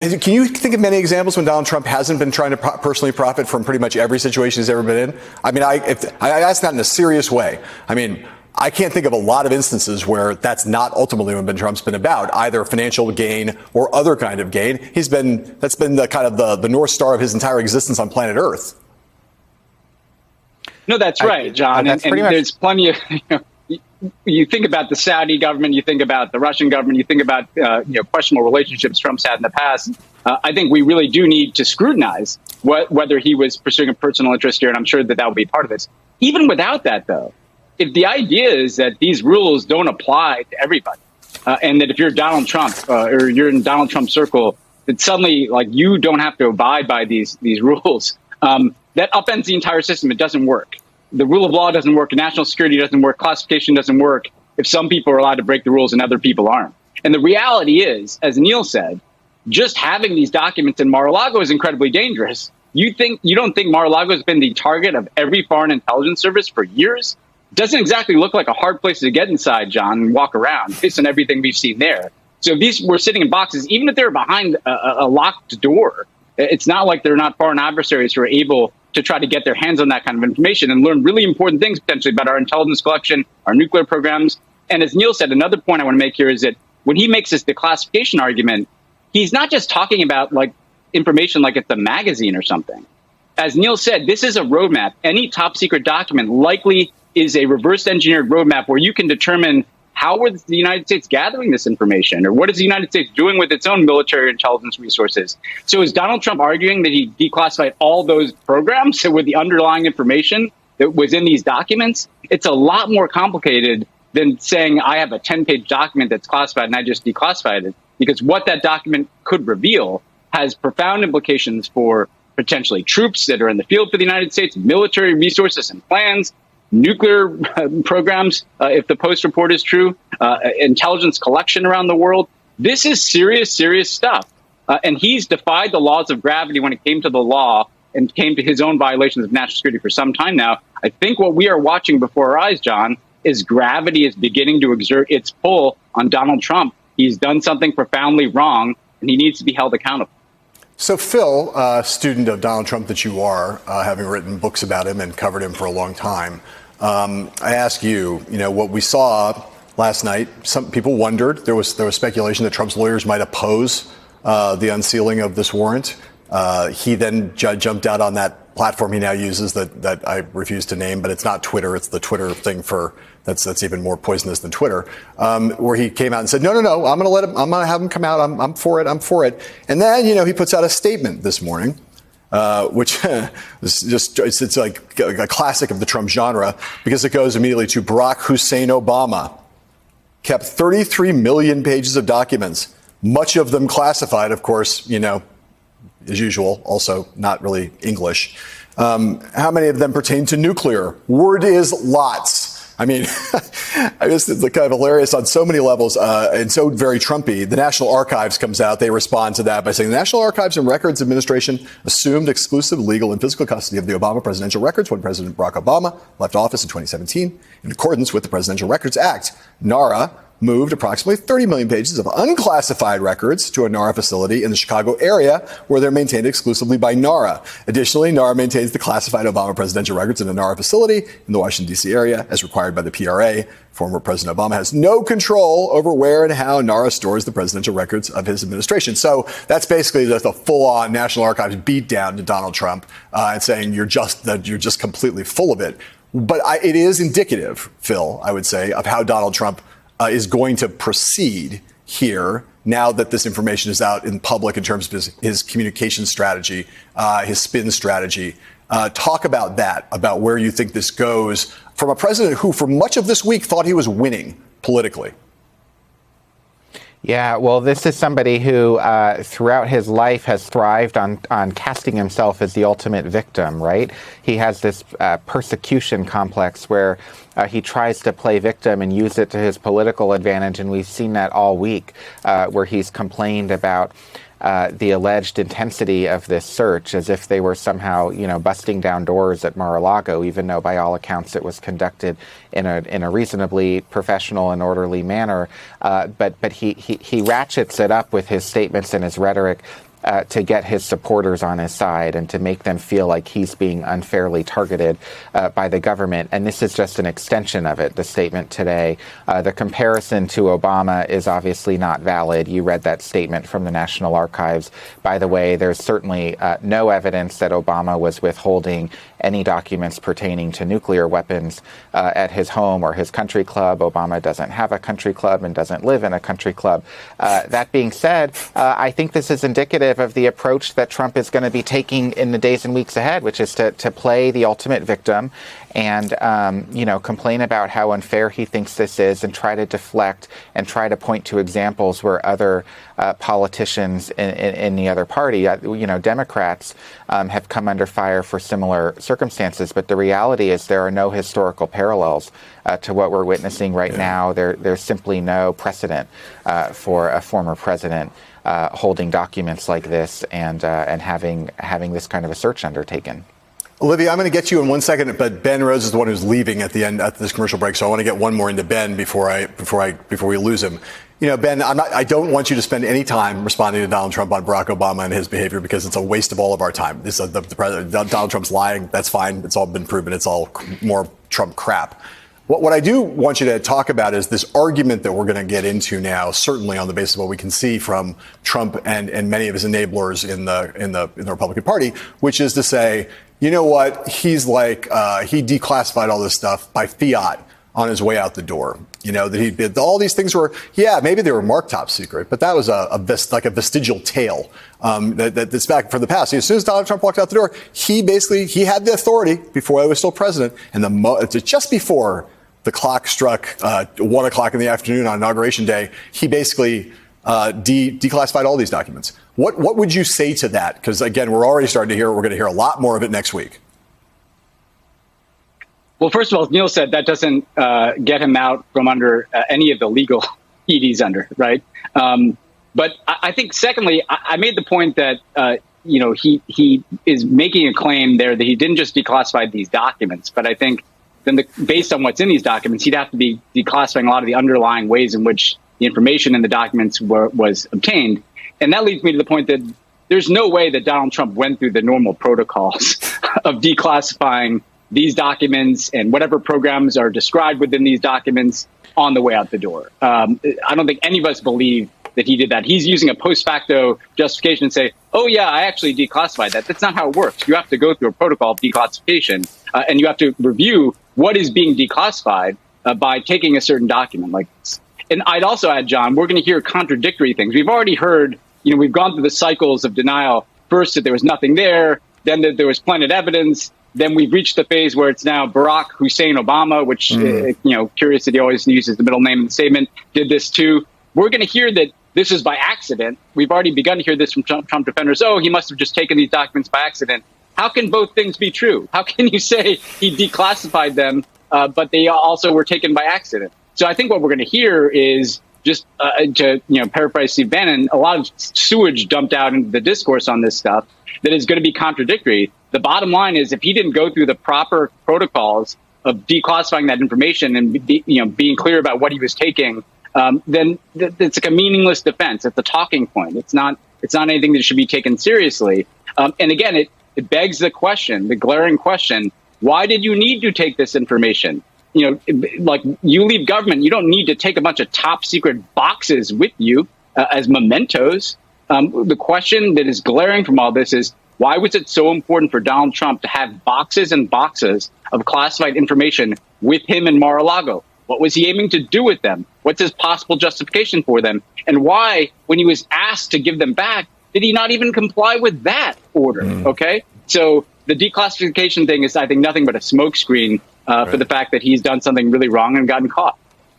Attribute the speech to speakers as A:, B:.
A: Can you think of many examples when Donald Trump hasn't been trying to personally profit from pretty much every situation he's ever been in? I mean, I ask that in a serious way. I mean, I can't think of a lot of instances where that's not ultimately what Trump's been about, either financial gain or other kind of gain. That's been the kind of the North Star of his entire existence on planet Earth.
B: No, that's right, John. And there's plenty of, you think about the Saudi government, you think about the Russian government, you think about questionable relationships Trump's had in the past. I think we really do need to scrutinize whether he was pursuing a personal interest here, and I'm sure that will be part of this. Even without that, though, if the idea is that these rules don't apply to everybody, and that if you're Donald Trump or you're in Donald Trump's circle, that suddenly you don't have to abide by these rules, that upends the entire system. It doesn't work. The rule of law doesn't work. National security doesn't work. Classification doesn't work if some people are allowed to break the rules and other people aren't. And the reality is, as Neil said, just having these documents in Mar-a-Lago is incredibly dangerous. You don't think Mar-a-Lago has been the target of every foreign intelligence service for years? Doesn't exactly look like a hard place to get inside, John, and walk around based on everything we've seen there. So if these were sitting in boxes, even if they're behind a locked door, it's not like they're not foreign adversaries who are able to try to get their hands on that kind of information and learn really important things potentially about our intelligence collection, our nuclear programs. And as Neil said, another point I want to make here is that when he makes this declassification argument, he's not just talking about information like it's a magazine or something. As Neil said, this is a roadmap. Any top secret document likely is a reverse engineered roadmap where you can determine how was the United States gathering this information, or what is the United States doing with its own military intelligence resources? So is Donald Trump arguing that he declassified all those programs with the underlying information that was in these documents? It's a lot more complicated than saying I have a 10-page document that's classified and I just declassified it, because what that document could reveal has profound implications for potentially troops that are in the field for the United States, military resources and plans, nuclear programs, if the Post report is true, intelligence collection around the world. This is serious, serious stuff. And he's defied the laws of gravity when it came to the law and came to his own violations of national security for some time now. I think what we are watching before our eyes, John, is gravity is beginning to exert its pull on Donald Trump. He's done something profoundly wrong, and he needs to be held accountable.
A: So, Phil, student of Donald Trump that you are, having written books about him and covered him for a long time, I ask you, what we saw last night, some people wondered, there was speculation that Trump's lawyers might oppose the unsealing of this warrant. He then jumped out on that platform he now uses that I refuse to name, but it's not Twitter. It's the Twitter thing that's even more poisonous than Twitter, where he came out and said, no, I'm going to have him come out. I'm for it. And then, he puts out a statement this morning, which is it's like a classic of the Trump genre, because it goes immediately to Barack Hussein Obama. Kept 33 million pages of documents, much of them classified, of course, as usual, also not really English. How many of them pertain to nuclear? Word is lots. I mean, I guess it's kind of hilarious on so many levels and so very Trumpy. The National Archives comes out. They respond to that by saying the National Archives and Records Administration assumed exclusive legal and physical custody of the Obama presidential records when President Barack Obama left office in 2017. In accordance with the Presidential Records Act, NARA moved approximately 30 million pages of unclassified records to a NARA facility in the Chicago area, where they're maintained exclusively by NARA. Additionally, NARA maintains the classified Obama presidential records in a NARA facility in the Washington, D.C. area, as required by the PRA. Former President Obama has no control over where and how NARA stores the presidential records of his administration. So that's basically the full-on National Archives beatdown to Donald Trump, and saying you're just completely full of it. But it is indicative, Phil, I would say, of how Donald Trump is going to proceed here now that this information is out in public in terms of his communication strategy, his spin strategy. Talk about that, about where you think this goes from a president who, for much of this week, thought he was winning politically.
C: Yeah, well, this is somebody who throughout his life has thrived on casting himself as the ultimate victim, right? He has this persecution complex where he tries to play victim and use it to his political advantage. And we've seen that all week, where he's complained about the alleged intensity of this search, as if they were somehow, busting down doors at Mar-a-Lago, even though by all accounts it was conducted in a reasonably professional and orderly manner. But he ratchets it up with his statements and his rhetoric to get his supporters on his side and to make them feel like he's being unfairly targeted by the government. And this is just an extension of it, the statement today. The comparison to Obama is obviously not valid. You read that statement from the National Archives. By the way, there's certainly no evidence that Obama was withholding any documents pertaining to nuclear weapons at his home or his country club. Obama doesn't have a country club and doesn't live in a country club. That being said, I think this is indicative of the approach that Trump is going to be taking in the days and weeks ahead, which is to play the ultimate victim and, complain about how unfair he thinks this is and try to deflect and try to point to examples where other politicians in the other party, Democrats, have come under fire for similar circumstances. But the reality is there are no historical parallels to what we're witnessing right now. There's simply no precedent for a former president holding documents like this and having this kind of a search undertaken.
A: Olivia, I'm going to get you in 1 second, but Ben Rhodes is the one who's leaving at the end at this commercial break, so I want to get one more into Ben before we lose him. Ben, I don't want you to spend any time responding to Donald Trump on Barack Obama and his behavior because it's a waste of all of our time. This the president, Donald Trump's lying. That's fine. It's all been proven. It's all more Trump crap. What I do want you to talk about is this argument that we're going to get into now, certainly on the basis of what we can see from Trump and many of his enablers in the Republican Party, which is to say, you know what, he's like, he declassified all this stuff by fiat on his way out the door. That he did all these things were, maybe they were marked top secret, but that was a vestigial tale that's back from the past. As soon as Donald Trump walked out the door, he had the authority before I was still president, and just before the clock struck 1 o'clock in the afternoon on Inauguration Day, he basically declassified all these documents. What would you say to that? Because, again, we're already starting to hear, we're going to hear a lot more of it next week.
B: Well, first of all, as Neil said, that doesn't get him out from under any of the legal heat he's under, right? But I think, secondly, I made the point that, he is making a claim there that he didn't just declassify these documents, but I think then based on what's in these documents, he'd have to be declassifying a lot of the underlying ways in which the information in the documents was obtained. And that leads me to the point that there's no way that Donald Trump went through the normal protocols of declassifying these documents and whatever programs are described within these documents on the way out the door. I don't think any of us believe that he did that. He's using a post facto justification and say, oh, yeah, I actually declassified that. That's not how it works. You have to go through a protocol of declassification and you have to review what is being declassified by taking a certain document like this. And I'd also add, John, we're going to hear contradictory things. We've already heard, we've gone through the cycles of denial. First, that there was nothing there, then that there was plenty of evidence. Then we've reached the phase where it's now Barack Hussein Obama, which, curious that he always uses the middle name in the statement, did this too. We're going to hear that this is by accident. We've already begun to hear this from Trump defenders. Oh, he must have just taken these documents by accident. How can both things be true? How can you say he declassified them, but they also were taken by accident? So I think what we're going to hear is just to paraphrase Steve Bannon, a lot of sewage dumped out into the discourse on this stuff that is going to be contradictory. The bottom line is if he didn't go through the proper protocols of declassifying that information and being clear about what he was taking, then it's like a meaningless defense. It's a talking point. It's not anything that should be taken seriously. And again, it begs the question, the glaring question: why did you need to take this information? Like you leave government, you don't need to take a bunch of top secret boxes with you as mementos. The question that is glaring from all this is, why was it so important for Donald Trump to have boxes and boxes of classified information with him in Mar-a-Lago? What was he aiming to do with them? What's his possible justification for them? And why, when he was asked to give them back, did he not even comply with that order? Okay, so the declassification thing is, I think, nothing but a smokescreen for the fact that he's done something really wrong and gotten caught.